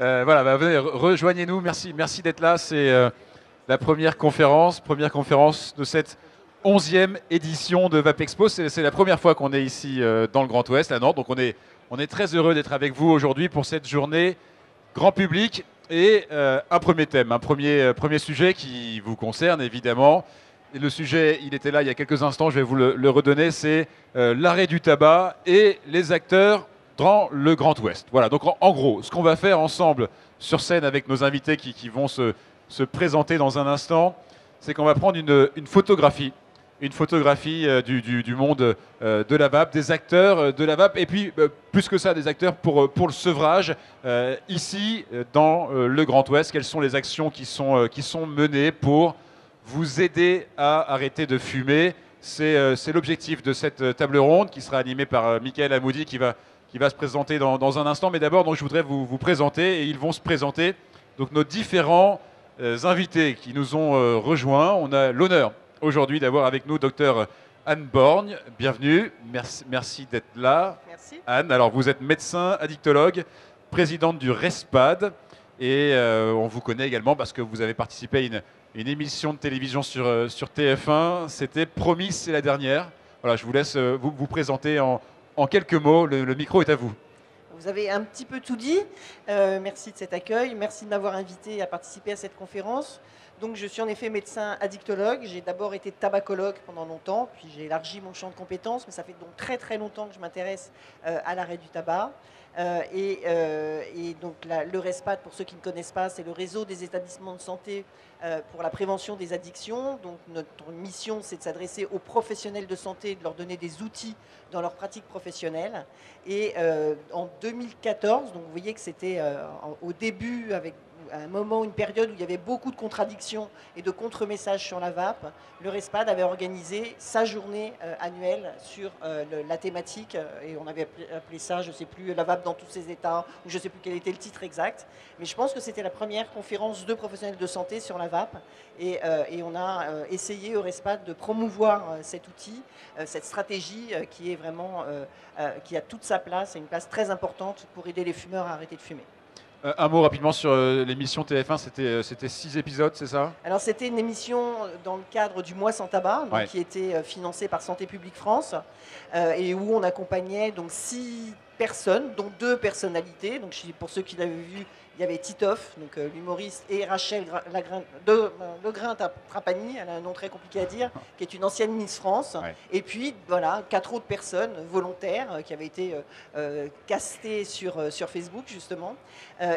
Voilà, bah, venez, rejoignez-nous. Merci d'être là. C'est la première conférence de cette 11e édition de Vapexpo. C'est la première fois qu'on est ici dans le Grand Ouest, à Nantes. Donc on est très heureux d'être avec vous aujourd'hui pour cette journée grand public et un premier thème, premier sujet qui vous concerne évidemment. Et le sujet, il était là il y a quelques instants, je vais vous le redonner, c'est l'arrêt du tabac et les acteurs dans le Grand Ouest. Voilà, donc en gros, ce qu'on va faire ensemble sur scène avec nos invités qui vont se présenter dans un instant, c'est qu'on va prendre une photographie du monde de la vape, des acteurs de la vape, et puis plus que ça, des acteurs pour le sevrage ici dans le Grand Ouest. Quelles sont les actions qui sont menées pour vous aider à arrêter de fumer? C'est l'objectif de cette table ronde qui sera animée par Michael Hamoudi qui va se présenter dans un instant. Mais d'abord, donc, je voudrais vous présenter, et ils vont se présenter, donc, nos différents invités qui nous ont rejoints. On a l'honneur aujourd'hui d'avoir avec nous Dr Anne Borgne. Bienvenue, merci d'être là. Merci. Anne, alors vous êtes médecin addictologue, présidente du RESPAD, et on vous connaît également parce que vous avez participé à une émission de télévision sur TF1. C'était Promis, c'est la dernière. Voilà, je vous laisse vous présenter en quelques mots. Le micro est à vous. Vous avez un petit peu tout dit. Merci de cet accueil. Merci de m'avoir invité à participer à cette conférence. Donc, je suis en effet médecin addictologue. J'ai d'abord été tabacologue pendant longtemps, puis j'ai élargi mon champ de compétences, mais ça fait donc très longtemps que je m'intéresse à l'arrêt du tabac. Et donc le RESPAD, pour ceux qui ne connaissent pas, c'est le réseau des établissements de santé pour la prévention des addictions. Donc notre mission, c'est de s'adresser aux professionnels de santé, de leur donner des outils dans leur pratique professionnelle. Et en 2014, donc vous voyez que c'était au début, avec à un moment, une période où il y avait beaucoup de contradictions et de contre-messages sur la vape, le RESPAD avait organisé sa journée annuelle sur la thématique, et on avait appelé ça, je ne sais plus, la vape dans tous ses états, ou je ne sais plus quel était le titre exact, mais je pense que c'était la première conférence de professionnels de santé sur la vape, et on a essayé au RESPAD de promouvoir cet outil, cette stratégie qui est vraiment, qui a toute sa place, et une place très importante pour aider les fumeurs à arrêter de fumer. Un mot rapidement sur l'émission TF1, c'était 6 épisodes, c'est ça? Alors c'était une émission dans le cadre du Mois sans tabac, donc, qui était financée par Santé publique France, et où on accompagnait donc 6 personnes, dont 2 personnalités. Donc pour ceux qui l'avaient vu, il y avait Titoff, donc l'humoriste, et Rachel Legrain-Trapani, elle a un nom très compliqué à dire, qui est une ancienne Miss France. Ouais. Et puis voilà, 4 autres personnes volontaires qui avaient été castées sur Facebook justement,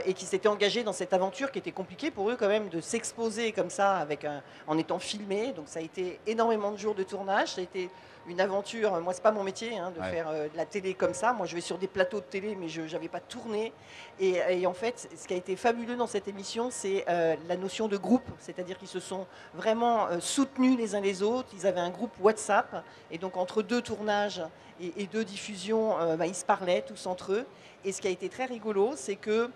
et qui s'étaient engagées dans cette aventure qui était compliquée pour eux quand même de s'exposer comme ça en étant filmés. Donc ça a été énormément de jours de tournage, ça a été une aventure. Moi, c'est pas mon métier de faire de la télé comme ça. Moi, je vais sur des plateaux de télé, mais je n'avais pas tourné. Et en fait, ce qui a été fabuleux dans cette émission, c'est la notion de groupe. C'est-à-dire qu'ils se sont vraiment soutenus les uns les autres. Ils avaient un groupe WhatsApp. Et donc, entre 2 tournages et 2 diffusions, ils se parlaient tous entre eux. Et ce qui a été très rigolo, c'est que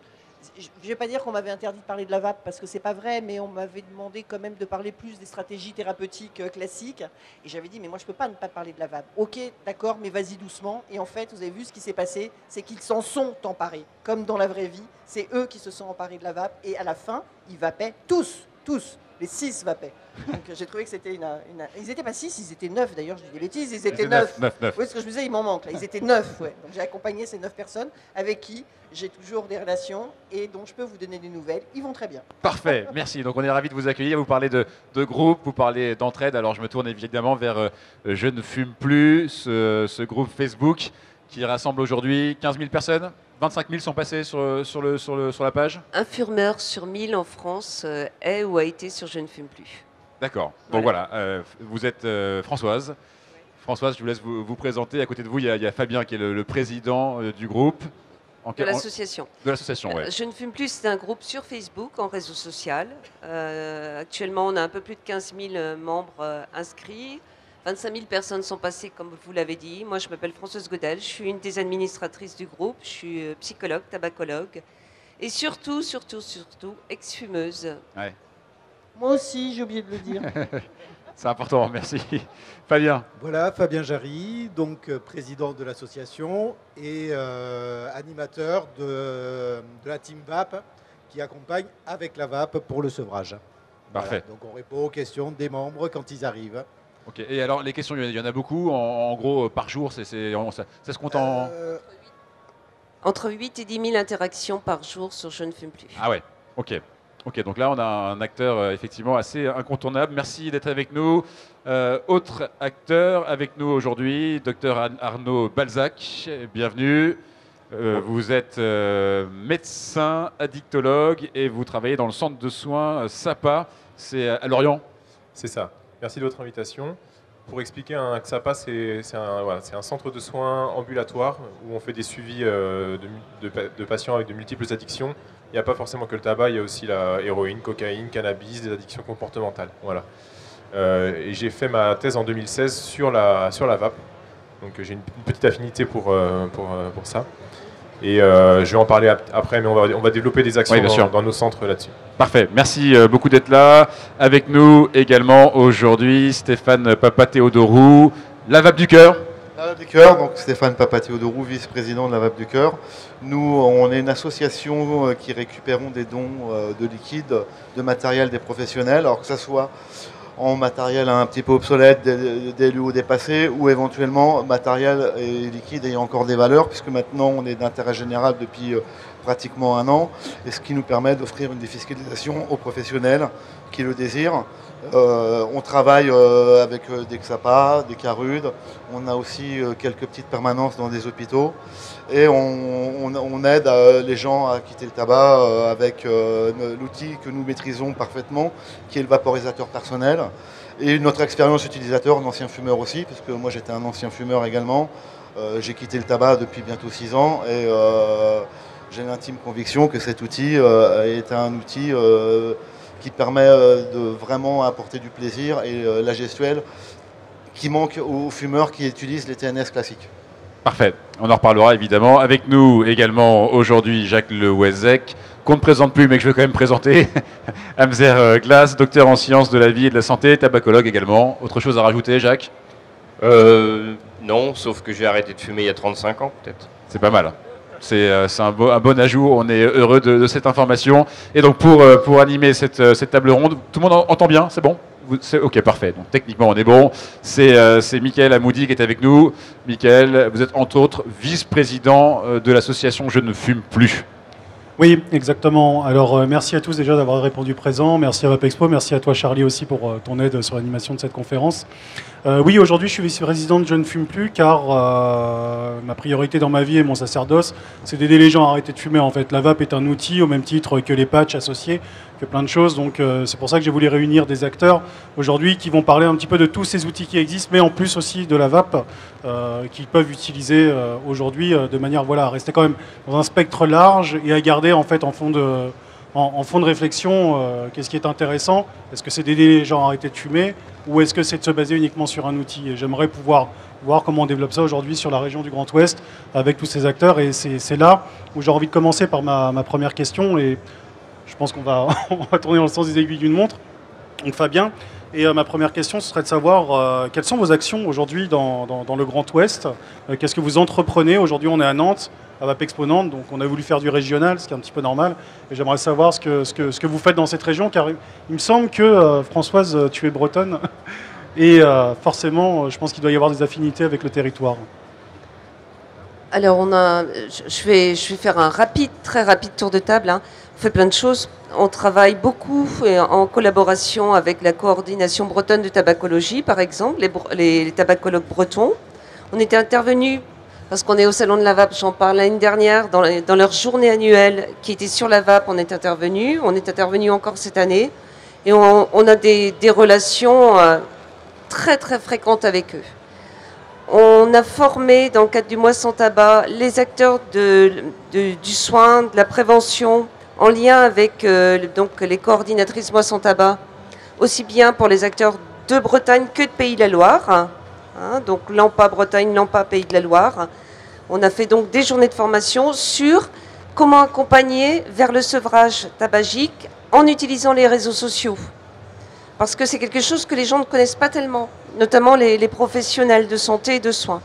je ne vais pas dire qu'on m'avait interdit de parler de la vape parce que c'est pas vrai, mais on m'avait demandé quand même de parler plus des stratégies thérapeutiques classiques. Et j'avais dit, mais moi je ne peux pas ne pas parler de la vape. Ok, d'accord, mais vas-y doucement. Et en fait, vous avez vu ce qui s'est passé, c'est qu'ils s'en sont emparés. Comme dans la vraie vie, c'est eux qui se sont emparés de la vape. Et à la fin, ils vapaient tous. Les 6 vapaient. Donc j'ai trouvé que c'était Ils n'étaient pas 6, ils étaient 9 d'ailleurs, je dis des bêtises, ils étaient 9. 9. Oui, ce que je me disais, il m'en manque là. Ils étaient 9, ouais. Donc j'ai accompagné ces 9 personnes avec qui j'ai toujours des relations et dont je peux vous donner des nouvelles. Ils vont très bien. Parfait, merci. Donc on est ravis de vous accueillir. Vous parlez de groupe, vous parlez d'entraide. Alors je me tourne évidemment vers Je ne fume plus, ce groupe Facebook qui rassemble aujourd'hui 15 000 personnes. 25 000 sont passés sur la page. Un fumeur sur 1000 en France est ou a été sur Je ne fume plus. D'accord. Donc voilà, vous êtes Françoise. Oui. Françoise, je vous laisse vous présenter. À côté de vous, il y a Fabien qui est le président du groupe. De l'association. De l'association, oui. Je ne fume plus, c'est un groupe sur Facebook, en réseau social. Actuellement, on a un peu plus de 15 000 membres inscrits. 25 000 personnes sont passées, comme vous l'avez dit. Moi, je m'appelle Françoise Godel, je suis une des administratrices du groupe. Je suis psychologue, tabacologue. Et surtout, ex-fumeuse. Ouais. Moi aussi, j'ai oublié de le dire. C'est important, merci. Fabien. Voilà, Fabien Jarry, donc président de l'association et animateur de la team VAP qui accompagne avec la VAP pour le sevrage. Parfait. Voilà, donc on répond aux questions des membres quand ils arrivent. Ok, et alors les questions, il y en a beaucoup, en gros par jour, ça se compte en... Entre 8 et 10 000 interactions par jour sur Je ne fume plus. Ah ouais, ok. Ok, donc là on a un acteur effectivement assez incontournable. Merci d'être avec nous. Autre acteur avec nous aujourd'hui, Dr Arnaud Balzac, bienvenue. Vous êtes médecin addictologue et vous travaillez dans le centre de soins SAPA, c'est à Lorient. C'est ça. Merci de votre invitation. Pour expliquer, un XAPA, c'est un centre de soins ambulatoire où on fait des suivis de patients avec de multiples addictions. Il n'y a pas forcément que le tabac, il y a aussi la héroïne, cocaïne, cannabis, des addictions comportementales. Voilà. Et j'ai fait ma thèse en 2016 sur la VAP. Donc j'ai une petite affinité pour ça. Et je vais en parler après, mais on va développer des actions dans nos centres là-dessus. Parfait, merci beaucoup d'être là. Avec nous également aujourd'hui, Stéphane Papatheodorou, la VAP du cœur. La VAP du cœur, donc Stéphane Papatheodorou, vice-président de la VAP du cœur. Nous, on est une association qui récupérons des dons de liquide, de matériel des professionnels, alors que ce soit en matériel un petit peu obsolète, d'élu ou dépassé, ou éventuellement matériel et liquide ayant encore des valeurs, puisque maintenant on est d'intérêt général depuis pratiquement 1 an, et ce qui nous permet d'offrir une défiscalisation aux professionnels qui le désirent. On travaille avec des XAPA, des CARUD, on a aussi quelques petites permanences dans des hôpitaux, et on aide les gens à quitter le tabac avec l'outil que nous maîtrisons parfaitement, qui est le vaporisateur personnel. Et notre expérience utilisateur, un ancien fumeur aussi, parce que moi j'étais un ancien fumeur également. J'ai quitté le tabac depuis bientôt 6 ans, et j'ai l'intime conviction que cet outil est un outil qui permet de vraiment apporter du plaisir et la gestuelle qui manque aux fumeurs qui utilisent les TNS classiques. Parfait, on en reparlera évidemment. Avec nous également aujourd'hui Jacques Lewezek, qu'on ne présente plus mais que je vais quand même présenter. Amzer Glass, docteur en sciences de la vie et de la santé, tabacologue également. Autre chose à rajouter, Jacques? Non, sauf que j'ai arrêté de fumer il y a 35 ans peut-être. C'est pas mal. C'est un bon ajout, on est heureux de cette information. Et donc pour animer cette table ronde, tout le monde entend bien, c'est bon? Ok, parfait. Donc techniquement, on est bon. C'est Mickaël Amoudi qui est avec nous. Mickaël, vous êtes entre autres vice-président de l'association Je ne fume plus. Oui, exactement. Alors, merci à tous déjà d'avoir répondu présent. Merci à VapExpo. Merci à toi, Charlie, aussi pour ton aide sur l'animation de cette conférence. Oui, aujourd'hui, je suis vice-président de Je ne fume plus car ma priorité dans ma vie et mon sacerdoce, c'est d'aider les gens à arrêter de fumer. En fait, la vape est un outil au même titre que les patchs associés, que plein de choses. Donc, c'est pour ça que j'ai voulu réunir des acteurs aujourd'hui qui vont parler un petit peu de tous ces outils qui existent, mais en plus aussi de la vape qu'ils peuvent utiliser aujourd'hui de manière à rester quand même dans un spectre large et à garder en fait en fond de réflexion qu'est-ce qui est intéressant. Est-ce que c'est d'aider les gens à arrêter de fumer ou est-ce que c'est de se baser uniquement sur un outil? Et j'aimerais pouvoir voir comment on développe ça aujourd'hui sur la région du Grand Ouest avec tous ces acteurs. Et c'est là où j'ai envie de commencer par ma première question. Et je pense qu'on va tourner dans le sens des aiguilles d'une montre. Donc Fabien, et ma première question, ce serait de savoir quelles sont vos actions aujourd'hui dans le Grand Ouest. Qu'est-ce que vous entreprenez? Aujourd'hui, on est à Nantes, à VapExpo Nantes, donc on a voulu faire du régional, ce qui est un petit peu normal. Et j'aimerais savoir ce que vous faites dans cette région, car il me semble que, Françoise, tu es bretonne. Et forcément, je pense qu'il doit y avoir des affinités avec le territoire. Alors, je vais faire un très rapide tour de table. On fait plein de choses. On travaille beaucoup en collaboration avec la coordination bretonne de tabacologie, par exemple, les tabacologues bretons. On était intervenus, parce qu'on est au Salon de la Vape, j'en parle l'année dernière, dans leur journée annuelle qui était sur la vape, on est intervenus encore cette année. Et on a des relations très très fréquentes avec eux. On a formé, dans le cadre du mois sans tabac, les acteurs du soin, de la prévention, en lien avec les coordinatrices mois sans tabac, aussi bien pour les acteurs de Bretagne que de Pays de la Loire. Donc l'AMPA Bretagne, l'AMPA Pays de la Loire. On a fait donc des journées de formation sur comment accompagner vers le sevrage tabagique en utilisant les réseaux sociaux. parce que c'est quelque chose que les gens ne connaissent pas tellement, notamment les professionnels de santé et de soins.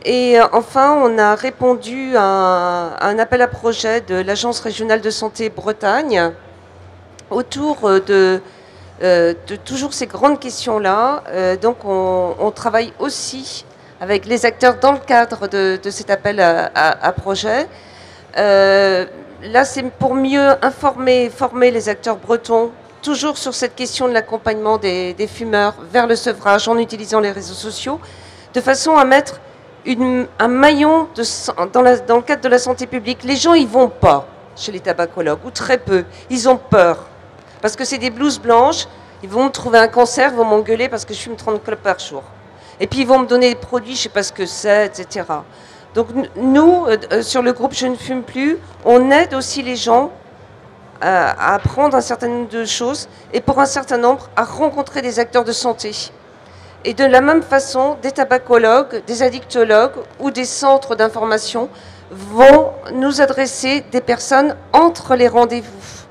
Et enfin, on a répondu à un appel à projet de l'Agence régionale de santé Bretagne autour de toujours ces grandes questions-là. Donc on travaille aussi avec les acteurs dans le cadre de cet appel à projet. Là, c'est pour mieux informer et former les acteurs bretons, toujours sur cette question de l'accompagnement des fumeurs vers le sevrage en utilisant les réseaux sociaux, de façon à mettre un maillon dans le cadre de la santé publique. Les gens, ils vont pas chez les tabacologues, ou très peu. Ils ont peur, parce que c'est des blouses blanches. Ils vont me trouver un cancer, ils vont m'engueuler parce que je fume 30 clopes par jour. Et puis ils vont me donner des produits, je ne sais pas ce que c'est, etc. Donc nous, sur le groupe Je ne fume plus, on aide aussi les gens à apprendre un certain nombre de choses et pour un certain nombre à rencontrer des acteurs de santé. Et de la même façon, des tabacologues, des addictologues ou des centres d'information vont nous adresser des personnes entre les rendez-vous,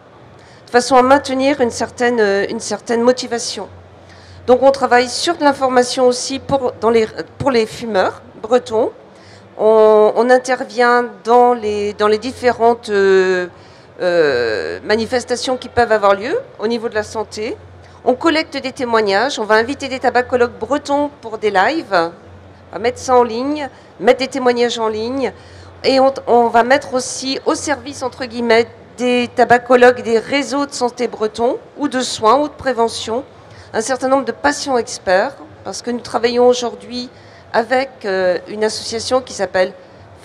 de façon à maintenir une certaine motivation. Donc on travaille sur de l'information aussi pour les fumeurs bretons. On intervient dans les différentes manifestations qui peuvent avoir lieu au niveau de la santé. On collecte des témoignages, on va inviter des tabacologues bretons pour des lives, on va mettre ça en ligne, mettre des témoignages en ligne, et on va mettre aussi au service, entre guillemets, des tabacologues, des réseaux de santé bretons, ou de soins, ou de prévention, un certain nombre de patients experts, parce que nous travaillons aujourd'hui avec une association qui s'appelle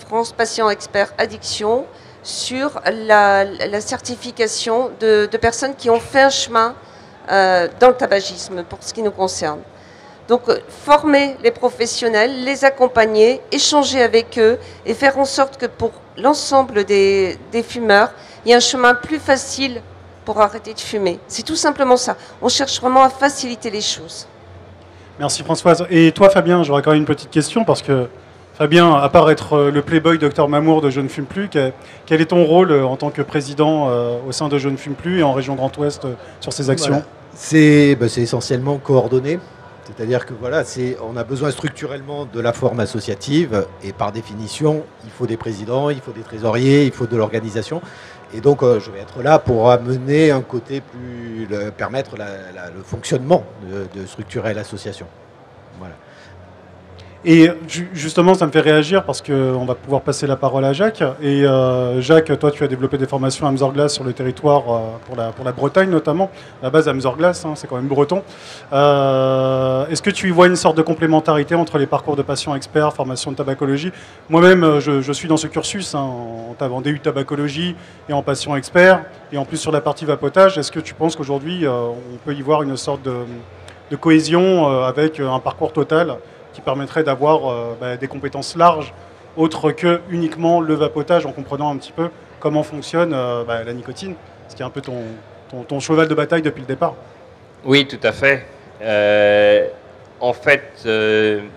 France Patients Experts Addiction, sur la certification de personnes qui ont fait un chemin dans le tabagisme, pour ce qui nous concerne. Donc, former les professionnels, les accompagner, échanger avec eux et faire en sorte que pour l'ensemble des fumeurs, il y ait un chemin plus facile pour arrêter de fumer. C'est tout simplement ça. On cherche vraiment à faciliter les choses. Merci Françoise. Et toi Fabien, j'aurais quand même une petite question parce que Fabien, à part être le playboy Dr Mamour de Je ne fume plus, quel est ton rôle en tant que président au sein de Je ne fume plus et en région Grand Ouest sur ces actions? Voilà. C'est essentiellement coordonné. C'est-à-dire que voilà, on a besoin structurellement de la forme associative et par définition, il faut des présidents, il faut des trésoriers, il faut de l'organisation. Et donc, je vais être là pour amener un côté permettre le fonctionnement de structurer l'association. Voilà. Et justement, ça me fait réagir parce qu'on va pouvoir passer la parole à Jacques. Et Jacques, toi, tu as développé des formations à Amzorglas sur le territoire pour la Bretagne notamment. À la base, Amzorglas, c'est quand même breton. Est-ce que tu y vois une sorte de complémentarité entre les parcours de patients experts, formation de tabacologie? Moi-même, je suis dans ce cursus en DU tabacologie et en patient expert. Et en plus sur la partie vapotage, est-ce que tu penses qu'aujourd'hui, on peut y voir une sorte de cohésion avec un parcours total qui permettrait d'avoir des compétences larges, autres que uniquement le vapotage, en comprenant un petit peu comment fonctionne la nicotine, ce qui est un peu ton cheval de bataille depuis le départ. Oui, tout à fait. En fait,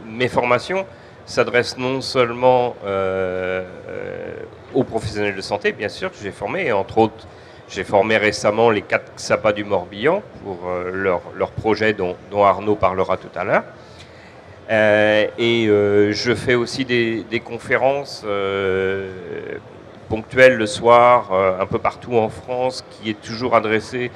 mes formations s'adressent non seulement aux professionnels de santé, bien sûr, que j'ai formés, et entre autres, j'ai formé récemment les 4 XAPA du Morbihan pour leur projet dont Arnaud parlera tout à l'heure. Je fais aussi des conférences ponctuelles le soir, un peu partout en France, qui est toujours adressée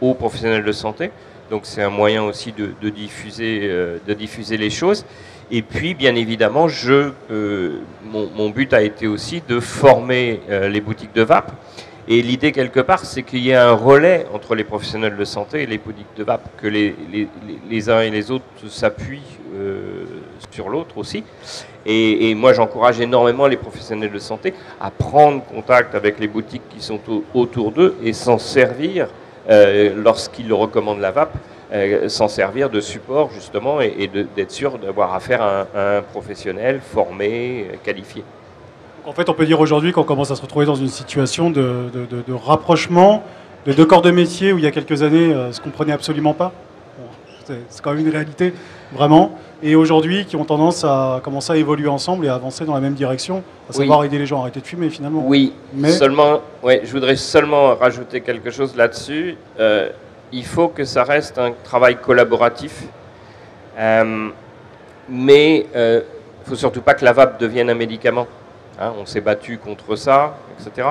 aux professionnels de santé. Donc c'est un moyen aussi de diffuser les choses. Et puis, bien évidemment, mon but a été aussi de former les boutiques de vape. Et l'idée, quelque part, c'est qu'il y ait un relais entre les professionnels de santé et les boutiques de vape, que les uns et les autres s'appuient sur l'autre aussi. Et moi, j'encourage énormément les professionnels de santé à prendre contact avec les boutiques qui sont autour d'eux et s'en servir lorsqu'ils recommandent la vape, s'en servir de support, justement, et d'être sûr d'avoir affaire à un professionnel formé, qualifié. En fait, on peut dire aujourd'hui qu'on commence à se retrouver dans une situation de rapprochement de 2 corps de métier où il y a quelques années, se comprenaient absolument pas. Bon, c'est quand même une réalité, vraiment. Et aujourd'hui, qui ont tendance à commencer à évoluer ensemble et à avancer dans la même direction, à savoir aider les gens à arrêter de fumer, finalement. Oui, je voudrais seulement rajouter quelque chose là-dessus. il faut que ça reste un travail collaboratif. Mais il ne faut surtout pas que la vape devienne un médicament. Hein, on s'est battu contre ça, etc.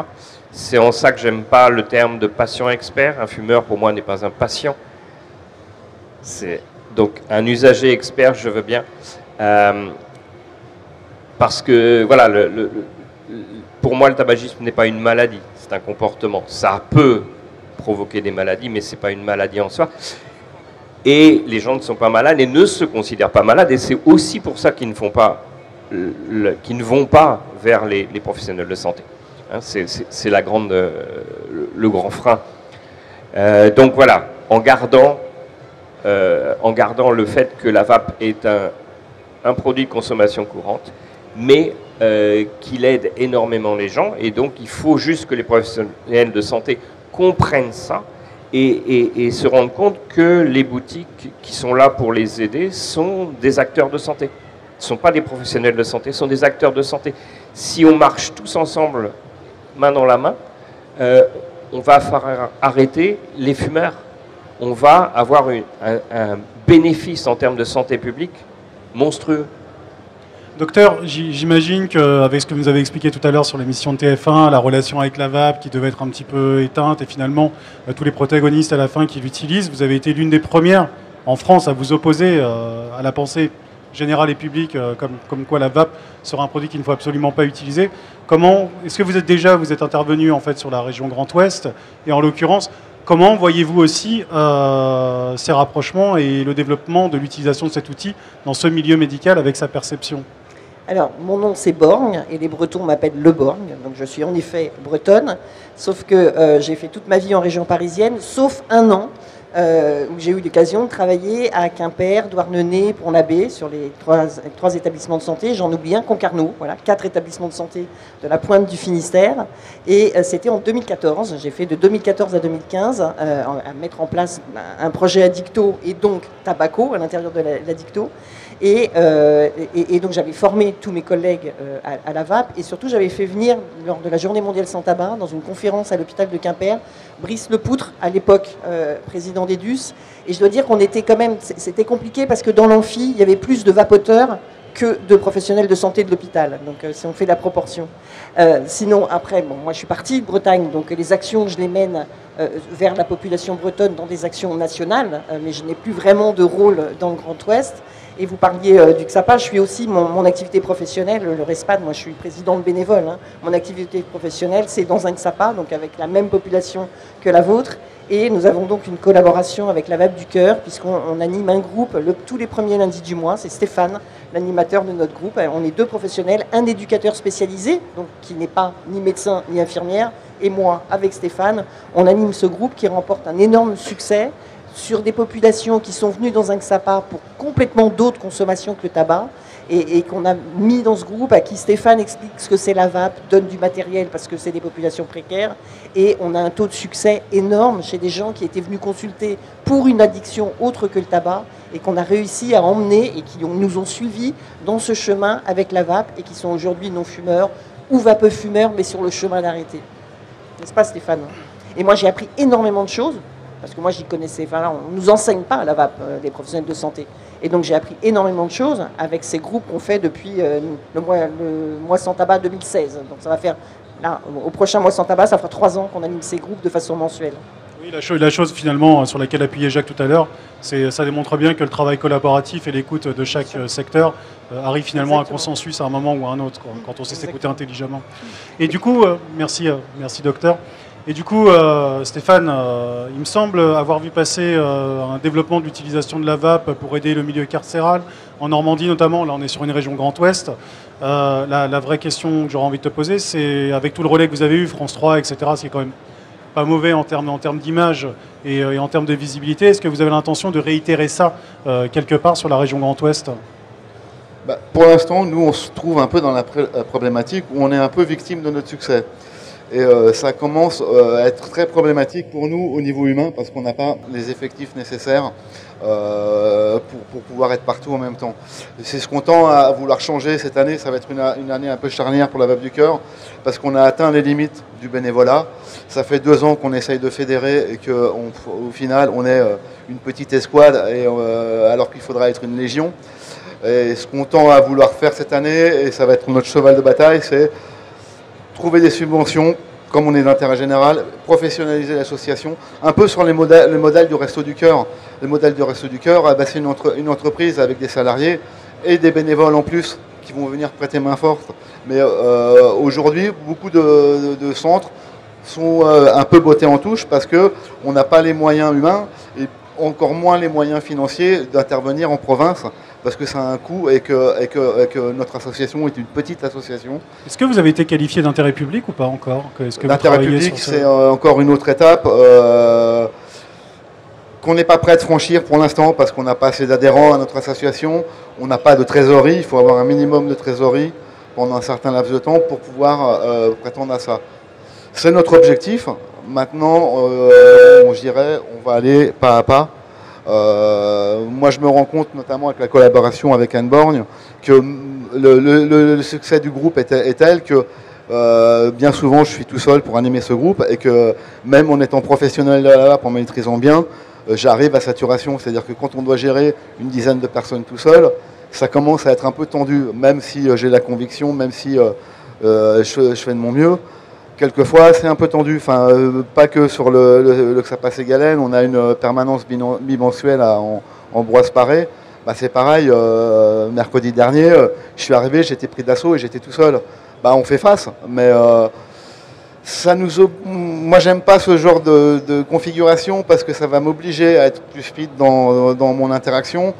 C'est en ça que j'aime pas le terme de patient expert. Un fumeur, pour moi, n'est pas un patient. Donc, un usager expert, je veux bien. Parce que, voilà, pour moi, le tabagisme n'est pas une maladie, c'est un comportement. Ça peut provoquer des maladies, mais ce n'est pas une maladie en soi. Et les gens ne sont pas malades et ne se considèrent pas malades. Et c'est aussi pour ça qu'ils ne vont pas vers les professionnels de santé. Hein, c'est le grand frein. Donc voilà, en gardant le fait que la vape est un produit de consommation courante, mais qu'il aide énormément les gens. Et donc il faut juste que les professionnels de santé comprennent ça et se rendent compte que les boutiques qui sont là pour les aider sont des acteurs de santé. Ce ne sont pas des professionnels de santé, ce sont des acteurs de santé. Si on marche tous ensemble, main dans la main, on va faire arrêter les fumeurs. On va avoir un bénéfice en termes de santé publique monstrueux. Docteur, j'imagine qu'avec ce que vous avez expliqué tout à l'heure sur l'émission de TF1, la relation avec la vape qui devait être un petit peu éteinte et finalement tous les protagonistes à la fin qui l'utilisent, vous avez été l'une des premières en France à vous opposer à la pensée générale et publique comme quoi la vape sera un produit qu'il ne faut absolument pas utiliser. Est-ce que vous êtes intervenu en fait sur la région Grand Ouest et en l'occurrence, comment voyez-vous aussi ces rapprochements et le développement de l'utilisation de cet outil dans ce milieu médical avec sa perception ? Alors, mon nom c'est Borgne et les Bretons m'appellent Le Borgne, donc je suis en effet bretonne, sauf que j'ai fait toute ma vie en région parisienne, sauf un an où j'ai eu l'occasion de travailler à Quimper, Douarnenez, Pont-l'Abbé, sur les trois établissements de santé. J'en oublie un, Concarneau, voilà, 4 établissements de santé de la pointe du Finistère. Et c'était en 2014, j'ai fait de 2014 à 2015 à mettre en place un projet Addicto et donc Tabaco à l'intérieur de l'Addicto. Et donc j'avais formé tous mes collègues à la vape et surtout j'avais fait venir lors de la Journée mondiale sans tabac dans une conférence à l'hôpital de Quimper Brice Lepoutre, à l'époque président d'EDUS, et je dois dire qu'on était quand même, c'était compliqué parce que dans l'amphi il y avait plus de vapoteurs que de professionnels de santé de l'hôpital, donc si on fait la proportion. Sinon après, bon, moi je suis partie de Bretagne, donc les actions je les mène vers la population bretonne dans des actions nationales, mais je n'ai plus vraiment de rôle dans le Grand Ouest. Et vous parliez du XAPA, je suis aussi, mon activité professionnelle, le RESPAD, moi je suis présidente bénévole, hein. Mon activité professionnelle c'est dans un XAPA, donc avec la même population que la vôtre, et nous avons donc une collaboration avec la Vape du Cœur, puisqu'on anime un groupe tous les premiers lundis du mois, c'est Stéphane, l'animateur de notre groupe, on est 2 professionnels, un éducateur spécialisé, donc qui n'est pas ni médecin ni infirmière, et moi avec Stéphane, on anime ce groupe qui remporte un énorme succès, sur des populations qui sont venues dans un XAPA pour complètement d'autres consommations que le tabac et qu'on a mis dans ce groupe, à qui Stéphane explique ce que c'est la vape, donne du matériel parce que c'est des populations précaires et on a un taux de succès énorme chez des gens qui étaient venus consulter pour une addiction autre que le tabac et qu'on a réussi à emmener et qui nous ont suivis dans ce chemin avec la vape et qui sont aujourd'hui non-fumeurs ou vapeux-fumeurs mais sur le chemin d'arrêter. N'est-ce pas Stéphane ? Et moi j'ai appris énormément de choses. Parce que moi, j'y connaissais, enfin là, on ne nous enseigne pas la vape, les professionnels de santé. Et donc, j'ai appris énormément de choses avec ces groupes qu'on fait depuis le mois sans tabac 2016. Donc, ça va faire, là, au prochain mois sans tabac, ça fera 3 ans qu'on anime ces groupes de façon mensuelle. Oui, la chose finalement sur laquelle appuyait Jacques tout à l'heure, ça démontre bien que le travail collaboratif et l'écoute de chaque secteur arrive finalement à un consensus à un moment ou à un autre, quoi, quand on sait s'écouter intelligemment. Et du coup, merci docteur. Et du coup, Stéphane, il me semble avoir vu passer un développement de l'utilisation de la vape pour aider le milieu carcéral, en Normandie notamment, là on est sur une région Grand Ouest. La vraie question que j'aurais envie de te poser, c'est avec tout le relais que vous avez eu, France 3, etc., ce qui est quand même pas mauvais en termes d'image et en termes de visibilité, est-ce que vous avez l'intention de réitérer ça quelque part sur la région Grand Ouest ? Pour l'instant, nous on se trouve un peu dans la problématique où on est un peu victime de notre succès. Et ça commence à être très problématique pour nous au niveau humain parce qu'on n'a pas les effectifs nécessaires pour pouvoir être partout en même temps. C'est ce qu'on tend à vouloir changer cette année. Ça va être une année un peu charnière pour la Veuve du Cœur parce qu'on a atteint les limites du bénévolat. Ça fait 2 ans qu'on essaye de fédérer et qu'au final on est une petite escouade alors qu'il faudra être une légion. Et ce qu'on tend à vouloir faire cette année, et ça va être notre cheval de bataille, c'est trouver des subventions, comme on est d'intérêt général, professionnaliser l'association, un peu sur les modèles du Resto du Cœur. Le modèle du Resto du Cœur, c'est une entreprise avec des salariés et des bénévoles en plus qui vont venir prêter main forte. Mais aujourd'hui, beaucoup de centres sont un peu bottés en touche parce qu'on n'a pas les moyens humains et encore moins les moyens financiers d'intervenir en province parce que ça a un coût et que notre association est une petite association. Est-ce que vous avez été qualifié d'intérêt public ou pas encore? L'intérêt public, c'est encore une autre étape qu'on n'est pas prêt de franchir pour l'instant parce qu'on n'a pas assez d'adhérents à notre association. On n'a pas de trésorerie, il faut avoir un minimum de trésorerie pendant un certain laps de temps pour pouvoir prétendre à ça. C'est notre objectif. Maintenant, je dirais, on va aller pas à pas. Moi, je me rends compte, notamment avec la collaboration avec Anne Borgne, que le succès du groupe est tel que bien souvent, je suis tout seul pour animer ce groupe et que même en étant professionnel là, en maîtrisant bien, j'arrive à saturation. C'est-à-dire que quand on doit gérer une dizaine de personnes tout seul, ça commence à être un peu tendu, même si j'ai la conviction, même si je fais de mon mieux. Quelquefois, c'est un peu tendu. Enfin, pas que sur le Xapacé-Galen, on a une permanence bimensuelle en Ambroise-Paré. Bah, c'est pareil, mercredi dernier, je suis arrivé, j'étais pris d'assaut et j'étais tout seul. Bah, on fait face, mais moi, j'aime pas ce genre de configuration parce que ça va m'obliger à être plus speed dans mon interaction.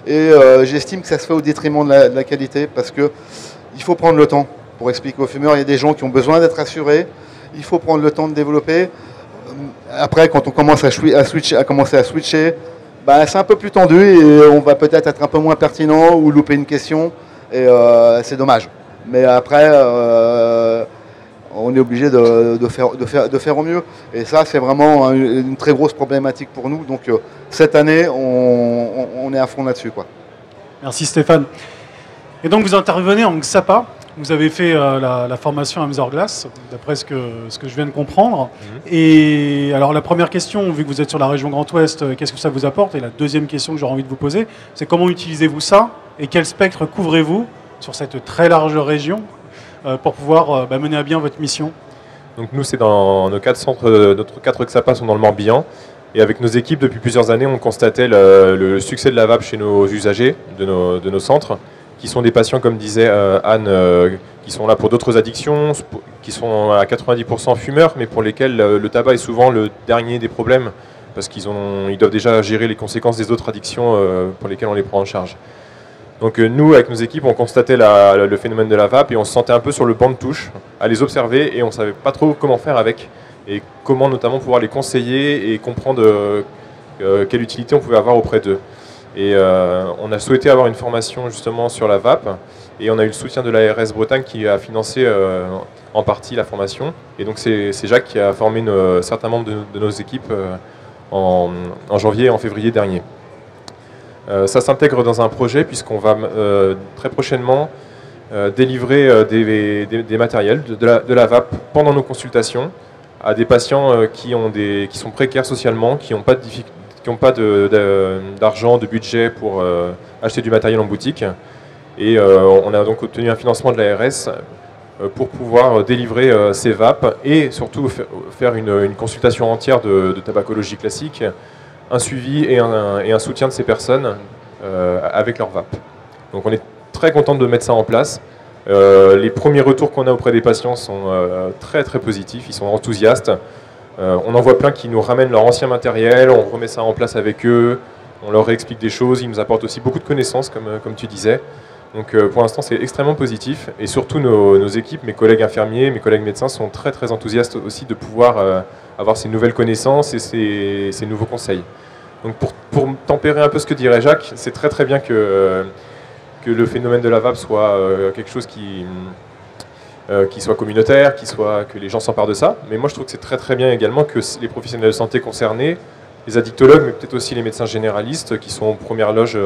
Et j'estime que ça se fait au détriment de la qualité parce qu'il faut prendre le temps. Pour expliquer aux fumeurs, il y a des gens qui ont besoin d'être assurés. Il faut prendre le temps de développer. Après, quand on commence à switcher, bah, c'est un peu plus tendu et on va peut-être être un peu moins pertinent ou louper une question. Et c'est dommage. Mais après, on est obligé de faire au mieux. Et ça, c'est vraiment une très grosse problématique pour nous. Donc cette année, on est à fond là-dessus, quoi. Merci Stéphane. Et donc vous intervenez en Xapa. Vous avez fait la formation à Mzorglas, d'après ce que je viens de comprendre. Et alors la première question, vu que vous êtes sur la région Grand Ouest, qu'est-ce que ça vous apporte? Et la deuxième question que j'aurais envie de vous poser, c'est comment utilisez-vous ça et quel spectre couvrez-vous sur cette très large région pour pouvoir mener à bien votre mission? Donc nous, c'est dans nos 4 centres, notre 4 Xapa sont dans le Morbihan. Et avec nos équipes, depuis plusieurs années, on constatait le succès de la vape chez nos usagers de nos centres, qui sont des patients, comme disait Anne, qui sont là pour d'autres addictions, qui sont à 90% fumeurs, mais pour lesquels le tabac est souvent le dernier des problèmes, parce qu'ils doivent déjà gérer les conséquences des autres addictions pour lesquelles on les prend en charge. Donc nous, avec nos équipes, on constatait le phénomène de la vape et on se sentait un peu sur le banc de touche, à les observer, et on ne savait pas trop comment faire avec, et comment notamment pouvoir les conseiller et comprendre quelle utilité on pouvait avoir auprès d'eux. Et on a souhaité avoir une formation justement sur la vape et on a eu le soutien de l'ARS Bretagne qui a financé en partie la formation. Et donc c'est Jacques qui a formé certains membres de nos équipes en janvier et en février dernier. Ça s'intègre dans un projet puisqu'on va très prochainement délivrer des matériels de la vape pendant nos consultations à des patients qui sont précaires socialement, qui n'ont pas d'argent, de budget pour acheter du matériel en boutique. Et on a donc obtenu un financement de l'ARS pour pouvoir délivrer ces vapes et surtout faire une consultation entière de tabacologie classique, un suivi et un soutien de ces personnes avec leurs vapes. Donc on est très content de mettre ça en place. Les premiers retours qu'on a auprès des patients sont très très positifs, ils sont enthousiastes. On en voit plein qui nous ramènent leur ancien matériel, on remet ça en place avec eux, on leur explique des choses, ils nous apportent aussi beaucoup de connaissances comme tu disais. Donc pour l'instant c'est extrêmement positif et surtout nos équipes, mes collègues infirmiers, mes collègues médecins sont très très enthousiastes aussi de pouvoir avoir ces nouvelles connaissances et ces nouveaux conseils. Donc pour tempérer un peu ce que dirait Jacques, c'est très très bien que le phénomène de la vape soit quelque chose qui qui soit communautaire, que les gens s'emparent de ça. Mais moi, je trouve que c'est très très bien également que les professionnels de santé concernés, les addictologues, mais peut-être aussi les médecins généralistes qui sont en première loge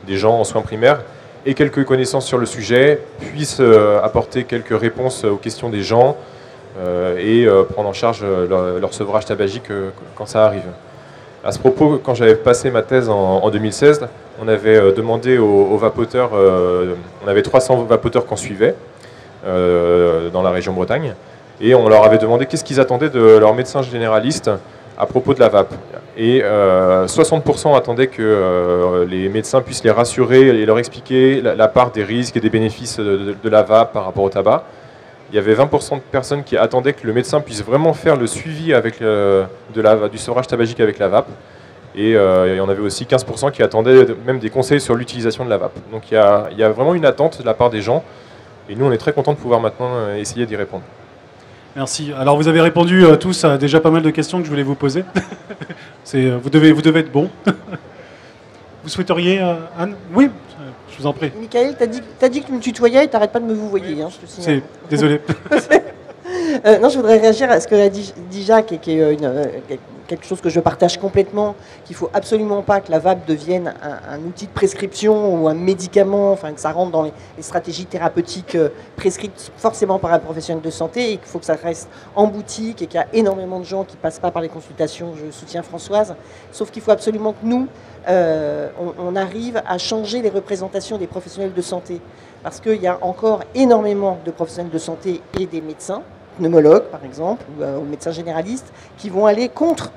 des gens en soins primaires, aient quelques connaissances sur le sujet, puissent apporter quelques réponses aux questions des gens et prendre en charge leur sevrage tabagique quand ça arrive. À ce propos, quand j'avais passé ma thèse en 2016, on avait demandé aux vapoteurs, on avait 300 vapoteurs qu'on suivait dans la région Bretagne, et on leur avait demandé qu'est-ce qu'ils attendaient de leur médecin généraliste à propos de la vape. Et 60% attendaient que les médecins puissent les rassurer et leur expliquer la part des risques et des bénéfices de la vape par rapport au tabac. Il y avait 20% de personnes qui attendaient que le médecin puisse vraiment faire le suivi avec du sevrage tabagique avec la vape. Et il y en avait aussi 15% qui attendaient même des conseils sur l'utilisation de la vape. Donc il y a vraiment une attente de la part des gens. Et nous, on est très contents de pouvoir maintenant essayer d'y répondre. Merci. Alors, vous avez répondu tous à déjà pas mal de questions que je voulais vous poser. Vous devez être bon. Vous souhaiteriez, Anne? Oui, je vous en prie. Michael, t'as dit que tu me tutoyais et t'arrêtes pas de me vous voyer. Hein, je te signale. Désolé. Non, je voudrais réagir à ce que a dit Jacques, et qui est quelque chose que je partage complètement, qu'il ne faut absolument pas que la vape devienne un outil de prescription ou un médicament, enfin que ça rentre dans les stratégies thérapeutiques prescrites forcément par un professionnel de santé, et qu'il faut que ça reste en boutique, et qu'il y a énormément de gens qui ne passent pas par les consultations. Je soutiens Françoise. Sauf qu'il faut absolument que nous, on arrive à changer les représentations des professionnels de santé. Parce qu'il y a encore énormément de professionnels de santé et des médecins, pneumologues par exemple, ou médecins généralistes, qui vont aller contre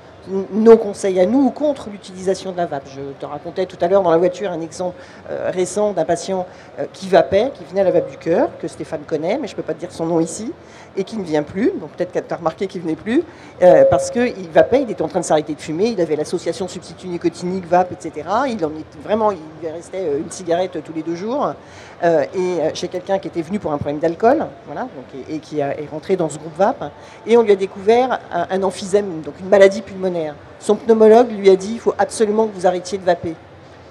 nos conseils à nous ou contre l'utilisation de la vape. Je te racontais tout à l'heure dans la voiture un exemple récent d'un patient qui vapait, qui venait à la vape du cœur, que Stéphane connaît, mais je ne peux pas te dire son nom ici, et qui ne vient plus. Donc peut-être que tu as remarqué qu'il ne venait plus, parce qu'il vapait, il était en train de s'arrêter de fumer, il avait l'association substitut nicotinique, vape, etc. Il lui restait une cigarette tous les 2 jours, et chez quelqu'un qui était venu pour un problème d'alcool, voilà, donc, et qui est rentré dans ce groupe vape, et on lui a découvert un emphysème, donc une maladie pulmonaire. Son pneumologue lui a dit il faut absolument que vous arrêtiez de vaper.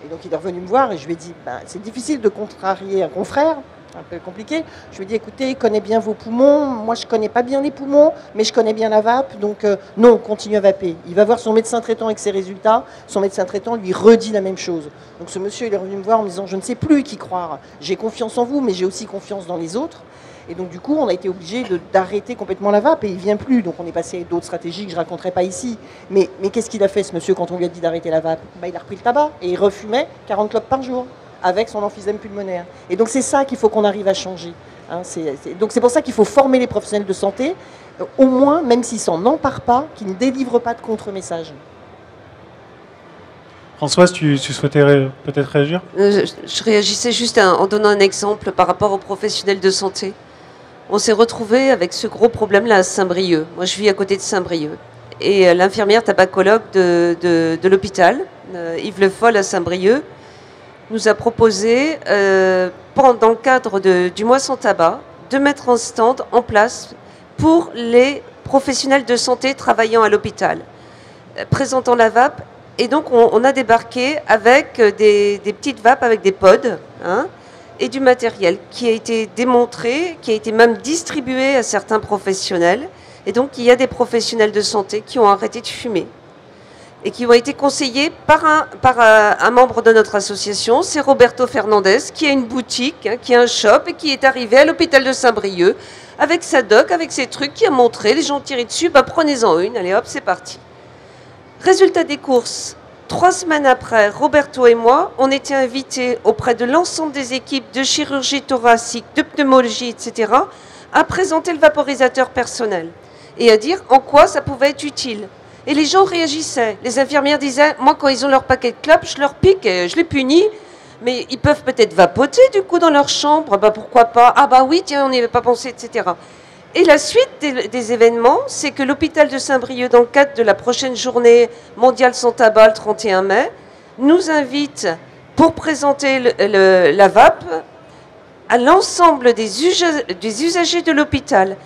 Et donc il est revenu me voir et je lui ai dit c'est difficile de contrarier un confrère, un peu compliqué. Je lui ai dit écoutez, il connaît bien vos poumons, moi je connais pas bien les poumons, mais je connais bien la vape, donc non, continue à vaper. Il va voir son médecin traitant avec ses résultats, son médecin traitant lui redit la même chose. Donc ce monsieur il est revenu me voir en me disant je ne sais plus qui croire, j'ai confiance en vous, mais j'ai aussi confiance dans les autres. Et donc du coup, on a été obligé d'arrêter complètement la vape et il ne vient plus. Donc on est passé à d'autres stratégies que je ne raconterai pas ici. Mais qu'est-ce qu'il a fait ce monsieur quand on lui a dit d'arrêter la vape? Il a repris le tabac et il refumait 40 clopes par jour avec son emphysème pulmonaire. Et donc c'est ça qu'il faut qu'on arrive à changer. Hein, donc c'est pour ça qu'il faut former les professionnels de santé, au moins, même s'ils s'en emparent pas, qu'ils ne délivrent pas de contre-messages. Françoise, tu souhaitais peut-être réagir? Je réagissais juste en donnant un exemple par rapport aux professionnels de santé. On s'est retrouvé avec ce gros problème-là à Saint-Brieuc. Moi, je vis à côté de Saint-Brieuc. Et l'infirmière tabacologue de l'hôpital, Yves Le Foll à Saint-Brieuc, nous a proposé, dans le cadre du mois sans tabac, de mettre un stand en place pour les professionnels de santé travaillant à l'hôpital, présentant la vape. Et donc, on a débarqué avec des petites vapes, avec des pods, hein, et du matériel qui a été démontré, qui a été même distribué à certains professionnels. Et donc, il y a des professionnels de santé qui ont arrêté de fumer et qui ont été conseillés par un membre de notre association. C'est Roberto Fernandez, qui a une boutique, hein, qui a un shop et qui est arrivé à l'hôpital de Saint-Brieuc avec sa doc, avec ses trucs, qui a montré, les gens tiraient dessus, prenez-en une, allez hop, c'est parti. Résultat des courses. 3 semaines après, Roberto et moi, on était invités auprès de l'ensemble des équipes de chirurgie thoracique, de pneumologie, etc., à présenter le vaporisateur personnel et à dire en quoi ça pouvait être utile. Et les gens réagissaient. Les infirmières disaient, moi, quand ils ont leur paquet de clopes, je leur pique, je les punis, mais ils peuvent peut-être vapoter, du coup, dans leur chambre. Pourquoi pas? Oui, tiens, on n'y avait pas pensé, etc. Et la suite des événements, c'est que l'hôpital de Saint-Brieuc, dans le cadre de la prochaine journée mondiale sans tabac, le 31 mai, nous invite pour présenter la vape à l'ensemble des usagers de l'hôpital.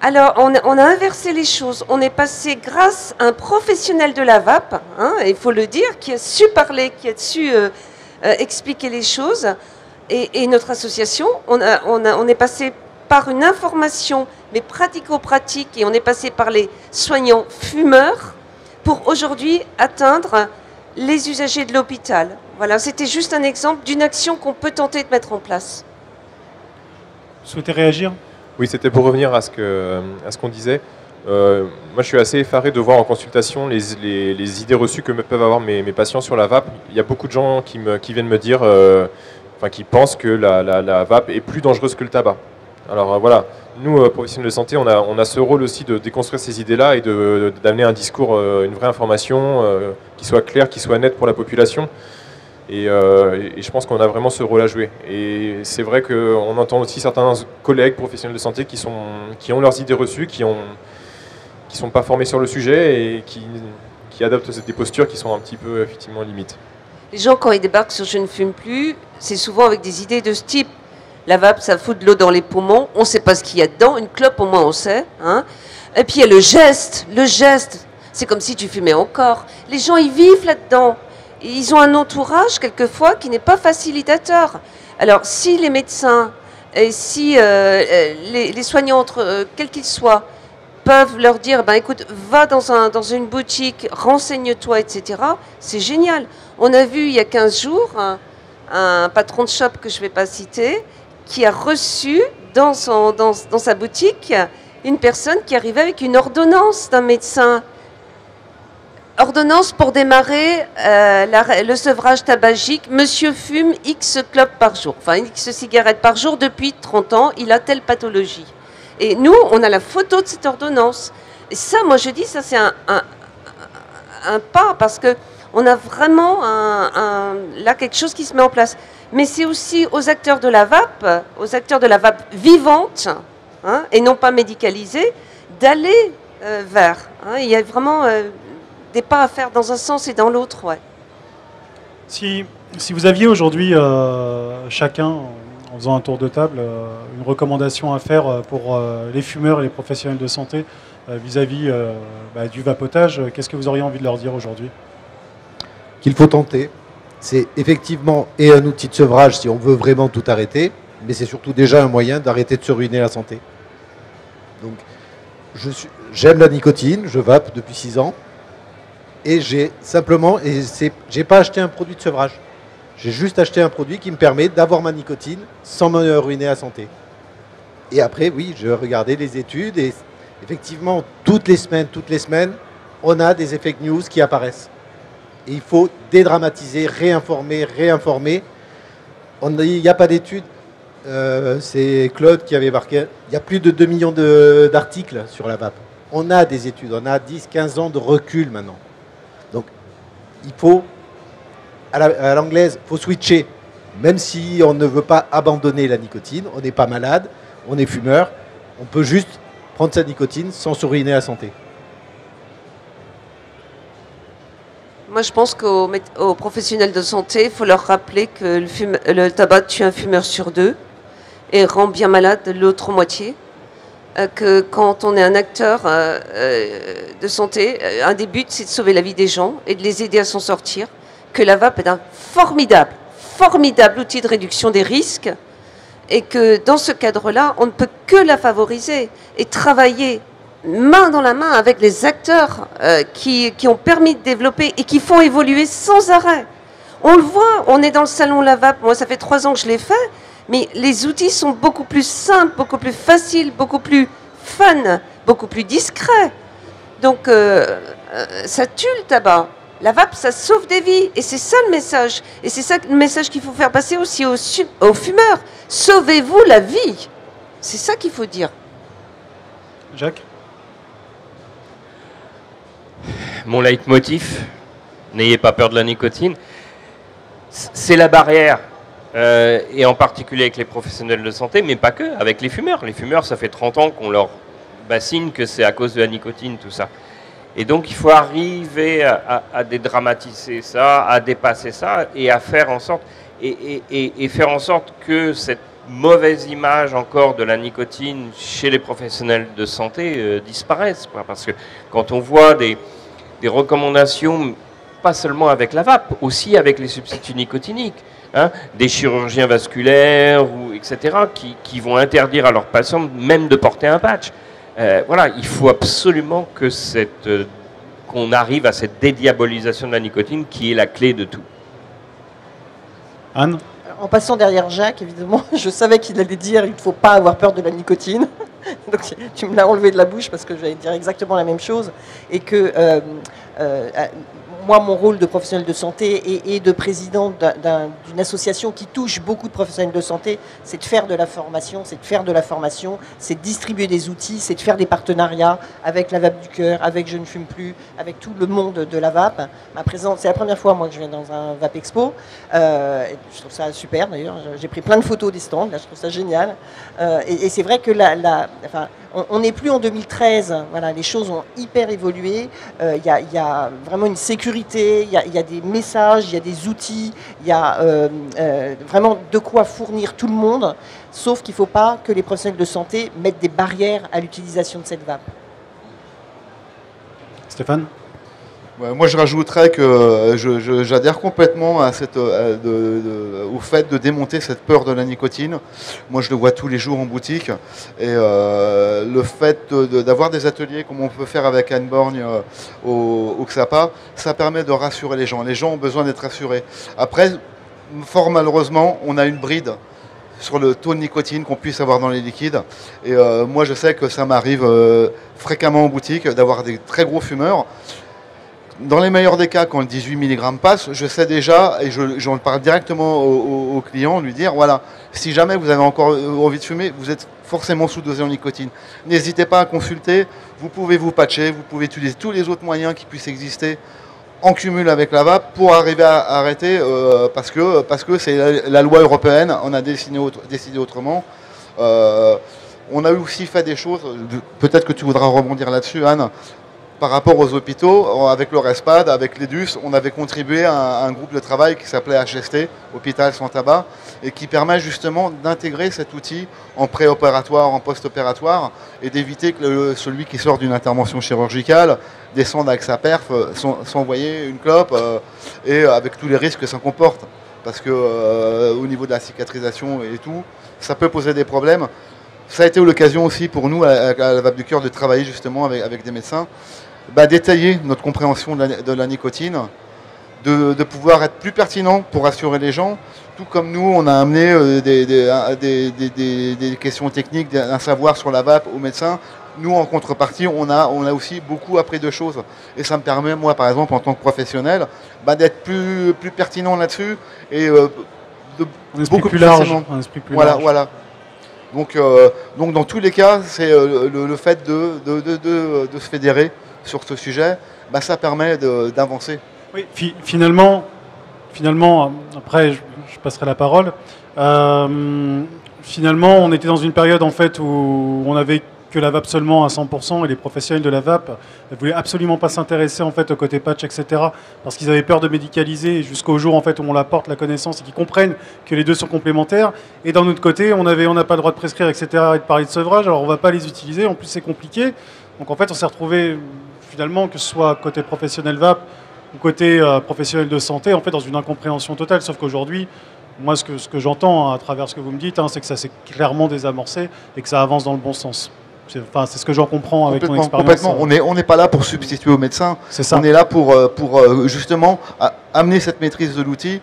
Alors, on a inversé les choses. On est passé grâce à un professionnel de la vape, hein, il faut le dire, qui a su parler, qui a su expliquer les choses. Et notre association, on est passé par une information, mais pratico-pratique, et on est passé par les soignants fumeurs, pour aujourd'hui atteindre les usagers de l'hôpital. Voilà, c'était juste un exemple d'une action qu'on peut tenter de mettre en place. Vous souhaitez réagir? Oui, c'était pour revenir à ce qu'on disait. Moi, je suis assez effaré de voir en consultation les idées reçues que peuvent avoir mes patients sur la vape. Il y a beaucoup de gens qui viennent me dire, qui pensent que la vape est plus dangereuse que le tabac. Alors voilà, nous, professionnels de santé, on a ce rôle aussi de déconstruire ces idées-là et d'amener un discours, une vraie information qui soit claire, qui soit nette pour la population. Et je pense qu'on a vraiment ce rôle à jouer. Et c'est vrai qu'on entend aussi certains collègues professionnels de santé qui ont leurs idées reçues, qui sont pas formés sur le sujet et qui adoptent des postures qui sont un petit peu effectivement limites. Les gens, quand ils débarquent sur Je ne fume plus, c'est souvent avec des idées de ce type. La vape, ça fout de l'eau dans les poumons, on ne sait pas ce qu'il y a dedans, une clope au moins on sait. Hein. Et puis il y a le geste, c'est comme si tu fumais encore. Les gens, ils vivent là-dedans. Ils ont un entourage, quelquefois, qui n'est pas facilitateur. Alors, si les médecins et si les soignants, quels qu'ils soient, peuvent leur dire, ben, écoute, va dans une boutique, renseigne-toi, etc., c'est génial. On a vu, il y a 15 jours, un patron de shop que je ne vais pas citer, qui a reçu dans sa boutique une personne qui arrivait avec une ordonnance d'un médecin. Ordonnance pour démarrer le sevrage tabagique. Monsieur fume X clopes par jour, enfin X cigarettes par jour depuis 30 ans, il a telle pathologie. Et nous, on a la photo de cette ordonnance. Et ça, moi je dis, ça c'est un pas, parce qu'on a vraiment là quelque chose qui se met en place. Mais c'est aussi aux acteurs de la vape vivante, hein, et non pas médicalisée, d'aller vers. Hein, il y a vraiment des pas à faire dans un sens et dans l'autre, ouais. Si vous aviez aujourd'hui chacun, en faisant un tour de table, une recommandation à faire pour les fumeurs et les professionnels de santé vis-à-vis du vapotage, qu'est-ce que vous auriez envie de leur dire aujourd'hui? Qu'il faut tenter. C'est effectivement un outil de sevrage si on veut vraiment tout arrêter, mais c'est surtout déjà un moyen d'arrêter de se ruiner la santé. Donc, j'aime la nicotine, je vape depuis 6 ans, et j'ai pas acheté un produit de sevrage. J'ai juste acheté un produit qui me permet d'avoir ma nicotine sans me ruiner la santé. Et après, oui, je regardais les études, et effectivement, toutes les semaines, on a des fake news qui apparaissent. Et il faut dédramatiser, réinformer. Il n'y a pas d'études. C'est Claude qui avait marqué. Il y a plus de 2 millions d'articles sur la vape. On a des études, on a 10-15 ans de recul maintenant. Donc, il faut, à l'anglaise, il faut switcher. Même si on ne veut pas abandonner la nicotine, on n'est pas malade, on est fumeur, on peut juste prendre sa nicotine sans se ruiner la santé. Moi, je pense qu'aux professionnels de santé, il faut leur rappeler que le tabac tue un fumeur sur 2 et rend bien malade l'autre moitié. Que quand on est un acteur de santé, un des buts, c'est de sauver la vie des gens et de les aider à s'en sortir. Que la vape est un formidable outil de réduction des risques, et que dans ce cadre-là, on ne peut que la favoriser et travailler main dans la main avec les acteurs qui ont permis de développer et qui font évoluer sans arrêt. On le voit, on est dans le salon La Vape, moi ça fait 3 ans que je l'ai fait, mais les outils sont beaucoup plus simples, beaucoup plus faciles, beaucoup plus fun, beaucoup plus discrets. Donc ça tue le tabac. La vape, ça sauve des vies. Et c'est ça le message. Et c'est ça le message qu'il faut faire passer aussi aux fumeurs. Sauvez-vous la vie. C'est ça qu'il faut dire. Jacques ? Mon leitmotiv, n'ayez pas peur de la nicotine, c'est la barrière. Et en particulier avec les professionnels de santé, mais pas que, avec les fumeurs. Les fumeurs, ça fait 30 ans qu'on leur bassine que c'est à cause de la nicotine, tout ça. Et donc, il faut arriver à dédramatiser ça, à dépasser ça, et à faire en sorte, et faire en sorte que cette mauvaise image encore de la nicotine chez les professionnels de santé disparaisse. Parce que quand on voit des recommandations, pas seulement avec la vape, aussi avec les substituts nicotiniques, hein, des chirurgiens vasculaires, etc., qui vont interdire à leurs patients même de porter un patch. Voilà, il faut absolument que qu'on arrive à cette dédiabolisation de la nicotine qui est la clé de tout. Anne ? En passant derrière Jacques, évidemment, je savais qu'il allait dire il ne faut pas avoir peur de la nicotine. Donc tu me l'as enlevé de la bouche parce que j'allais dire exactement la même chose. Et que moi, mon rôle de professionnel de santé et de président d'une association qui touche beaucoup de professionnels de santé, c'est de faire de la formation, c'est de distribuer des outils, c'est de faire des partenariats avec la VAP du Cœur, avec Je ne fume plus, avec tout le monde de la VAP. C'est la première fois, moi, que je viens dans un VAP Expo. Je trouve ça super, d'ailleurs. J'ai pris plein de photos des stands, là, je trouve ça génial. Et c'est vrai que on n'est plus en 2013, voilà, les choses ont hyper évolué, il y a vraiment une sécurité, il y a des messages, il y a des outils, il y a vraiment de quoi fournir tout le monde, sauf qu'il ne faut pas que les professionnels de santé mettent des barrières à l'utilisation de cette vape. Stéphane ? Ouais, moi, je rajouterais que j'adhère complètement à au fait de démonter cette peur de la nicotine. Moi, je le vois tous les jours en boutique. Et le fait d'avoir des ateliers comme on peut faire avec Anne Borgne au XAPA, ça permet de rassurer les gens. Les gens ont besoin d'être rassurés. Après, fort malheureusement, on a une bride sur le taux de nicotine qu'on puisse avoir dans les liquides. Et moi, je sais que ça m'arrive fréquemment en boutique d'avoir des très gros fumeurs. Dans les meilleurs des cas, quand le 18 mg passe, je sais déjà, et j'en parle directement au client, lui dire, voilà, si jamais vous avez encore envie de fumer, vous êtes forcément sous-dosé en nicotine. N'hésitez pas à consulter, vous pouvez vous patcher, vous pouvez utiliser tous les autres moyens qui puissent exister en cumul avec la vape pour arriver à arrêter, parce que c'est la loi européenne, on a décidé autrement. On a aussi fait des choses, peut-être que tu voudras rebondir là-dessus, Anne. Par rapport aux hôpitaux, avec le RESPAD, avec l'EDUS, on avait contribué à un groupe de travail qui s'appelait HST, Hôpital Sans Tabac, et qui permet justement d'intégrer cet outil en préopératoire, en post-opératoire, et d'éviter que celui qui sort d'une intervention chirurgicale descende avec sa perf, s'envoyer une clope, et avec tous les risques que ça comporte. Parce que au niveau de la cicatrisation et tout, ça peut poser des problèmes. Ça a été l'occasion aussi pour nous, à la VAP du Cœur, de travailler justement avec des médecins, d'étayer notre compréhension de la nicotine, de pouvoir être plus pertinent pour rassurer les gens, tout comme nous, on a amené des questions techniques, un savoir sur la vape aux médecins. Nous, en contrepartie, on a aussi beaucoup appris de choses. Et ça me permet, moi, par exemple, en tant que professionnel, d'être plus pertinent là-dessus et beaucoup plus large. Un esprit plus large. Voilà. Donc, dans tous les cas, c'est le fait de se fédérer sur ce sujet, ça permet d'avancer. Oui, finalement, après, je passerai la parole. Finalement, on était dans une période en fait où on avait que la vape seulement à 100% et les professionnels de la vape ne voulaient absolument pas s'intéresser en fait au côté patch, etc. parce qu'ils avaient peur de médicaliser jusqu'au jour en fait où on apporte la connaissance et qu'ils comprennent que les deux sont complémentaires. Et d'un autre côté, on n'a pas le droit de prescrire, etc. et de parler de sevrage, alors on ne va pas les utiliser. En plus, c'est compliqué. Donc en fait, on s'est retrouvé finalement, que ce soit côté professionnel vape ou côté professionnel de santé, en fait, dans une incompréhension totale. Sauf qu'aujourd'hui, moi, ce que j'entends à travers ce que vous me dites, c'est que ça s'est clairement désamorcé et que ça avance dans le bon sens. C'est ce que j'en comprends avec mon expérience. Complètement. On n'est pas là pour substituer aux médecins. C'est ça. On est là pour justement amener cette maîtrise de l'outil.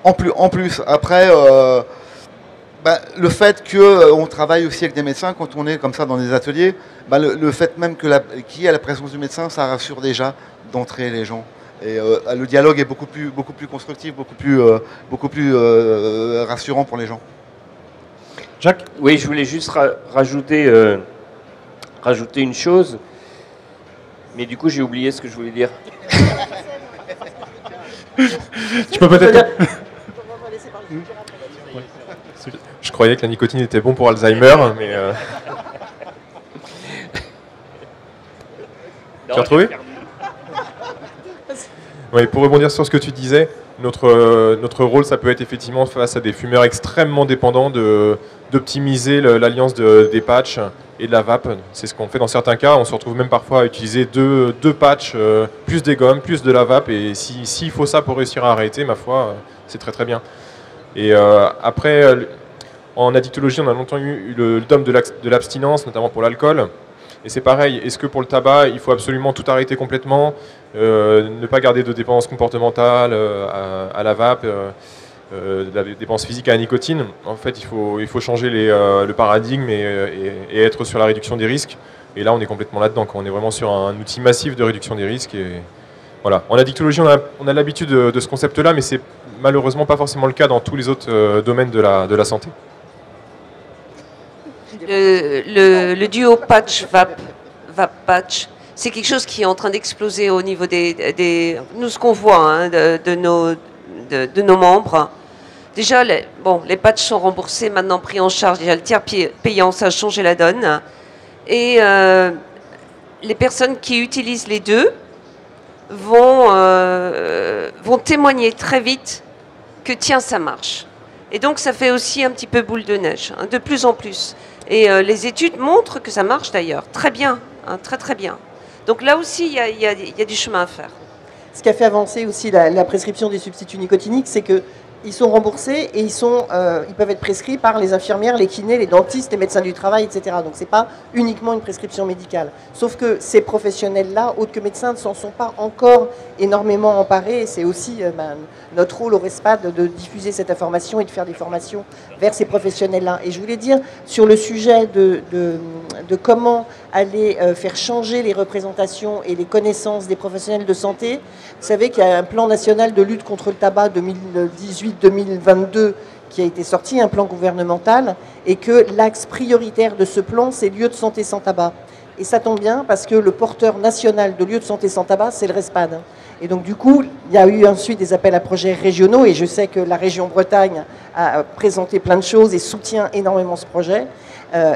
En plus, après, le fait qu'on travaille aussi avec des médecins, quand on est comme ça dans des ateliers, le fait même qu'il y ait la présence du médecin, ça rassure déjà d'entrer les gens. Et le dialogue est beaucoup plus constructif, beaucoup plus rassurant pour les gens. Jacques ? Oui, je voulais juste rajouter une chose, mais du coup j'ai oublié ce que je voulais dire. Tu peux peut-être... Je croyais que la nicotine était bon pour Alzheimer, mais... Tu as retrouvé ? Oui, pour rebondir sur ce que tu disais, notre rôle, ça peut être effectivement face à des fumeurs extrêmement dépendants d'optimiser l'alliance des patchs et de la vape. C'est ce qu'on fait dans certains cas. On se retrouve même parfois à utiliser deux patchs, plus des gommes, plus de la vape. Et s'il faut ça pour réussir à arrêter, ma foi, c'est très très bien. Et après, en addictologie, on a longtemps eu le dogme de l'abstinence, notamment pour l'alcool. Et c'est pareil, est-ce que pour le tabac, il faut absolument tout arrêter complètement, ne pas garder de dépendance comportementale à la vape, de la dépendance physique à la nicotine? En fait, il faut changer le paradigme et être sur la réduction des risques. Et là, on est complètement là-dedans. On est vraiment sur un outil massif de réduction des risques. Et voilà. En addictologie, on a l'habitude de ce concept-là, mais c'est malheureusement pas forcément le cas dans tous les autres domaines de la santé. Le duo patch-vape-patch, c'est quelque chose qui est en train d'exploser au niveau nous, ce qu'on voit hein, de nos membres. Déjà, les patchs sont remboursés, maintenant pris en charge. Déjà, le tiers payant, ça a changé la donne. Et les personnes qui utilisent les deux vont témoigner très vite que tiens, ça marche. Et donc, ça fait aussi un petit peu boule de neige, hein, de plus en plus. Et les études montrent que ça marche d'ailleurs, très bien, hein, très très bien. Donc là aussi, il y a du chemin à faire. Ce qui a fait avancer aussi la prescription des substituts nicotiniques, c'est qu'ils sont remboursés et ils peuvent être prescrits par les infirmières, les kinés, les dentistes, les médecins du travail, etc. Donc ce n'est pas uniquement une prescription médicale. Sauf que ces professionnels-là, autres que médecins, ne s'en sont pas encore énormément emparés. Et c'est aussi notre rôle au RESPAD de diffuser cette information et de faire des formations vers ces professionnels-là. Et je voulais dire, sur le sujet de comment aller faire changer les représentations et les connaissances des professionnels de santé, vous savez qu'il y a un plan national de lutte contre le tabac 2018-2022 qui a été sorti, un plan gouvernemental, et que l'axe prioritaire de ce plan, c'est lieux de santé sans tabac. Et ça tombe bien parce que le porteur national de lieux de santé sans tabac, c'est le RESPAD. Et donc du coup, il y a eu ensuite des appels à projets régionaux, et je sais que la région Bretagne a présenté plein de choses et soutient énormément ce projet.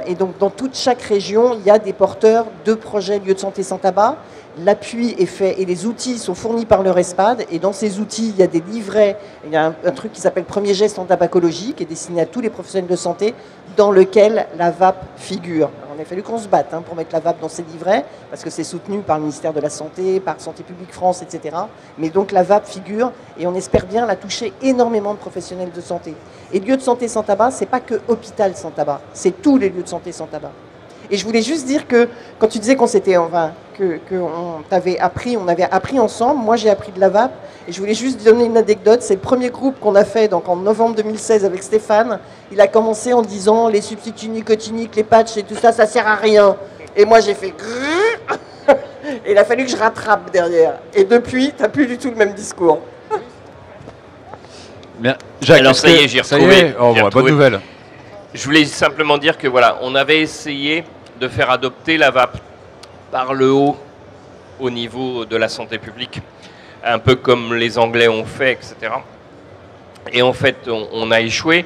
Et donc dans chaque région, il y a des porteurs de projets lieux de santé sans tabac. L'appui est fait et les outils sont fournis par le RESPAD. Et dans ces outils, il y a des livrets. Il y a un truc qui s'appelle Premier geste en tabacologie, qui est destiné à tous les professionnels de santé, dans lequel la vape figure. Alors, il a fallu qu'on se batte pour mettre la vape dans ces livrets, parce que c'est soutenu par le ministère de la Santé, par Santé publique France, etc. Mais donc la vape figure, et on espère bien la toucher énormément de professionnels de santé. Et lieux de santé sans tabac, c'est pas que hôpital sans tabac, c'est tous les lieux de santé sans tabac. Et je voulais juste dire que, quand tu disais qu'on avait appris ensemble, moi j'ai appris de la vape, et je voulais juste donner une anecdote. C'est le premier groupe qu'on a fait donc en novembre 2016 avec Stéphane. Il a commencé en disant les substituts nicotiniques, les patchs et tout ça, ça sert à rien. Et moi j'ai fait et il a fallu que je rattrape derrière. Et depuis, t'as plus du tout le même discours. Bien. Jacques, alors ça y est, j'ai retrouvé. Bonne nouvelle. Je voulais simplement dire que voilà, on avait essayé de faire adopter la vape par le haut au niveau de la santé publique, un peu comme les Anglais ont fait, etc. Et en fait, on a échoué,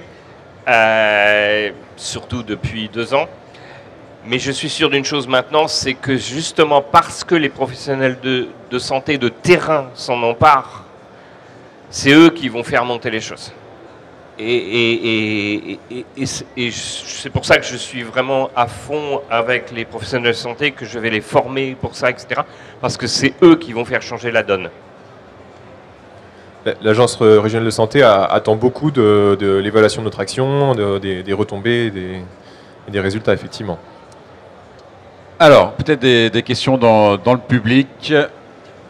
surtout depuis 2 ans. Mais je suis sûr d'une chose maintenant, c'est que justement parce que les professionnels de santé de terrain s'en emparent, c'est eux qui vont faire monter les choses. Et c'est pour ça que je suis vraiment à fond avec les professionnels de santé, que je vais les former pour ça, etc. Parce que c'est eux qui vont faire changer la donne. L'Agence régionale de santé attend beaucoup de l'évaluation de notre action, des retombées et des résultats, effectivement. Alors, peut-être des questions dans le public.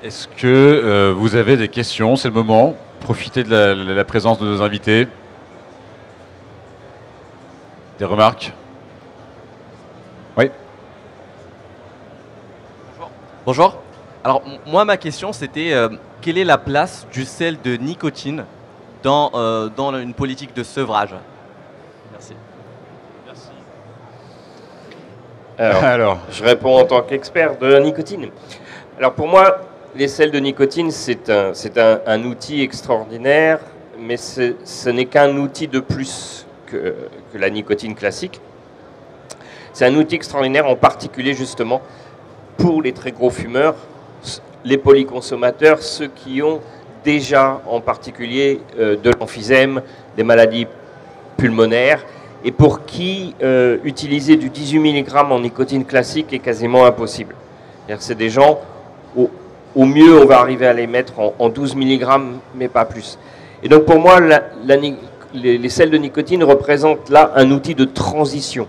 Est-ce que vous avez des questions? C'est le moment. Profitez de la présence de nos invités. Des remarques? Oui. Bonjour. Alors, moi, ma question, c'était quelle est la place du sel de nicotine dans une politique de sevrage? Merci. Alors, je réponds en tant qu'expert de la nicotine. Alors, pour moi, les sels de nicotine, c'est un outil extraordinaire, mais ce n'est qu'un outil de plus que la nicotine classique. C'est un outil extraordinaire, en particulier justement pour les très gros fumeurs, les polyconsommateurs, ceux qui ont déjà en particulier de l'emphysème, des maladies pulmonaires, et pour qui utiliser du 18 mg en nicotine classique est quasiment impossible. C'est des gens, au mieux on va arriver à les mettre en 12 mg, mais pas plus. Et donc pour moi, les sels de nicotine représentent là un outil de transition.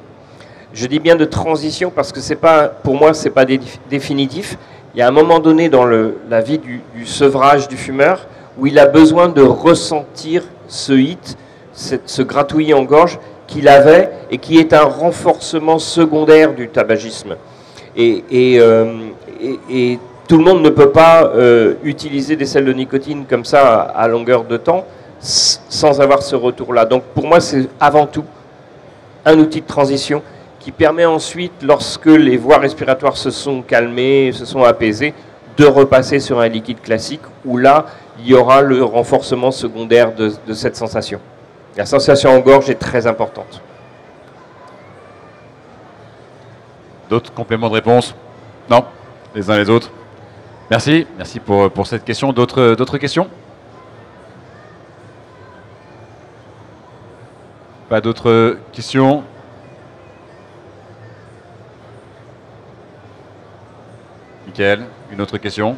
Je dis bien de transition parce que c'est pas, pour moi, c'est pas définitif. Il y a un moment donné dans la vie du sevrage du fumeur où il a besoin de ressentir ce hit, ce gratouillis en gorge qu'il avait et qui est un renforcement secondaire du tabagisme. Et tout le monde ne peut pas utiliser des sels de nicotine comme ça à longueur de temps sans avoir ce retour-là. Donc pour moi, c'est avant tout un outil de transition qui permet ensuite, lorsque les voies respiratoires se sont calmées, se sont apaisées, de repasser sur un liquide classique où là, il y aura le renforcement secondaire de cette sensation. La sensation en gorge est très importante. D'autres compléments de réponse? Non? Les uns les autres? Merci. Merci pour cette question. D'autres questions? Pas d'autres questions? Michael, une autre question?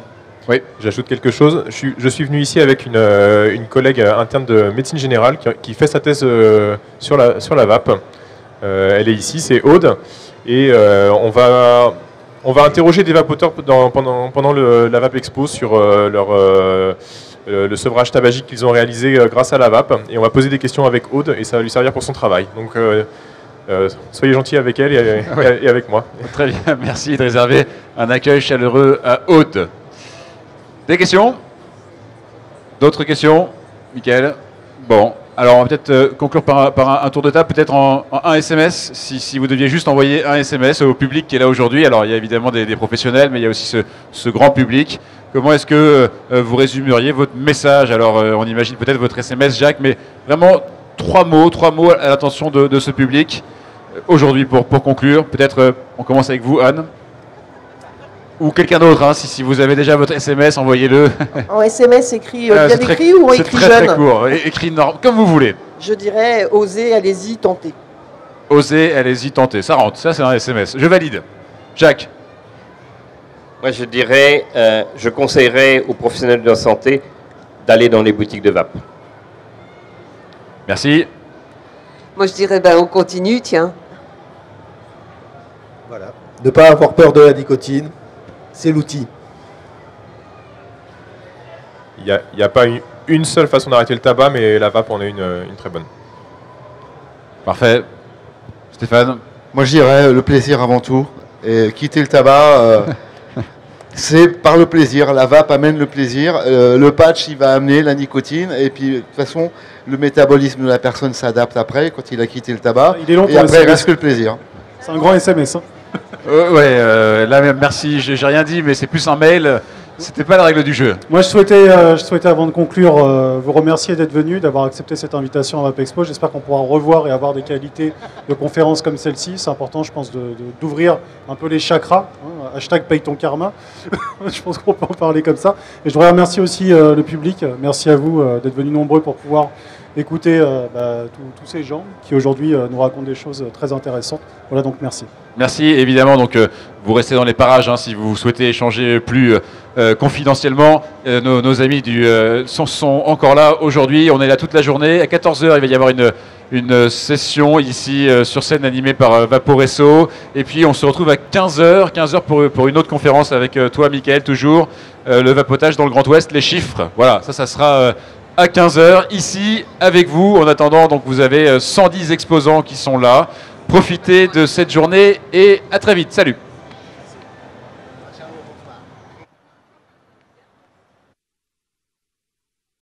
Oui, j'ajoute quelque chose. Je suis venu ici avec une collègue interne de médecine générale qui fait sa thèse sur la vape. Elle est ici, c'est Aude. Et on va interroger des vapoteurs pendant la Vape Expo sur le sevrage tabagique qu'ils ont réalisé grâce à la vape. Et on va poser des questions avec Aude et ça va lui servir pour son travail. Donc soyez gentils avec elle et avec moi. Très bien, merci de réserver un accueil chaleureux à Aude. Des questions? D'autres questions? Michael? Bon, alors on va peut-être conclure par un tour de table, peut-être en un SMS, si vous deviez juste envoyer un SMS au public qui est là aujourd'hui. Alors il y a évidemment des professionnels, mais il y a aussi ce grand public. Comment est-ce que vous résumeriez votre message? Alors on imagine peut-être votre SMS, Jacques, mais vraiment trois mots à l'attention de ce public aujourd'hui pour conclure. Peut-être on commence avec vous, Anne. Ou quelqu'un d'autre, hein, si vous avez déjà votre SMS, envoyez-le. En SMS, écrit bien écrit ou écrit jeune? C'est très court, écrit comme vous voulez. Je dirais, osez, allez-y, tentez. Osez, allez-y, tentez. Ça rentre, ça c'est un SMS. Je valide. Jacques? Moi je dirais, je conseillerais aux professionnels de la santé d'aller dans les boutiques de vape. Merci. Moi je dirais, on continue, tiens. Voilà. Ne pas avoir peur de la nicotine. C'est l'outil. Il n'y a pas une seule façon d'arrêter le tabac, mais la vape en est une très bonne. Parfait. Stéphane? Moi je dirais le plaisir avant tout. Et quitter le tabac, c'est par le plaisir. La vape amène le plaisir. Le patch, il va amener la nicotine. Et puis de toute façon, le métabolisme de la personne s'adapte après, quand il a quitté le tabac. Il est long et après, il reste que le plaisir. C'est un grand SMS. Hein. Là, merci, j'ai rien dit, mais c'est plus un mail. C'était pas la règle du jeu. Moi, je souhaitais avant de conclure, vous remercier d'être venu, d'avoir accepté cette invitation à Vape Expo. J'espère qu'on pourra revoir et avoir des qualités de conférences comme celle-ci. C'est important, je pense, d'ouvrir un peu les chakras. Hein, hashtag paye ton karma. Je pense qu'on peut en parler comme ça. Et je voudrais remercier aussi le public. Merci à vous d'être venus nombreux pour pouvoir écouter tous ces gens qui aujourd'hui nous racontent des choses très intéressantes. Voilà, donc merci. Merci, évidemment. Donc, vous restez dans les parages hein, si vous souhaitez échanger plus confidentiellement. Nos amis sont encore là aujourd'hui. On est là toute la journée. À 14h, il va y avoir une session ici sur scène animée par Vaporesso. Et puis, on se retrouve à 15h pour une autre conférence avec toi, Michael, toujours. Le vapotage dans le Grand Ouest, les chiffres. Voilà, ça sera à 15h ici avec vous. En attendant, donc, vous avez 110 exposants qui sont là. Profitez de cette journée et à très vite. Salut!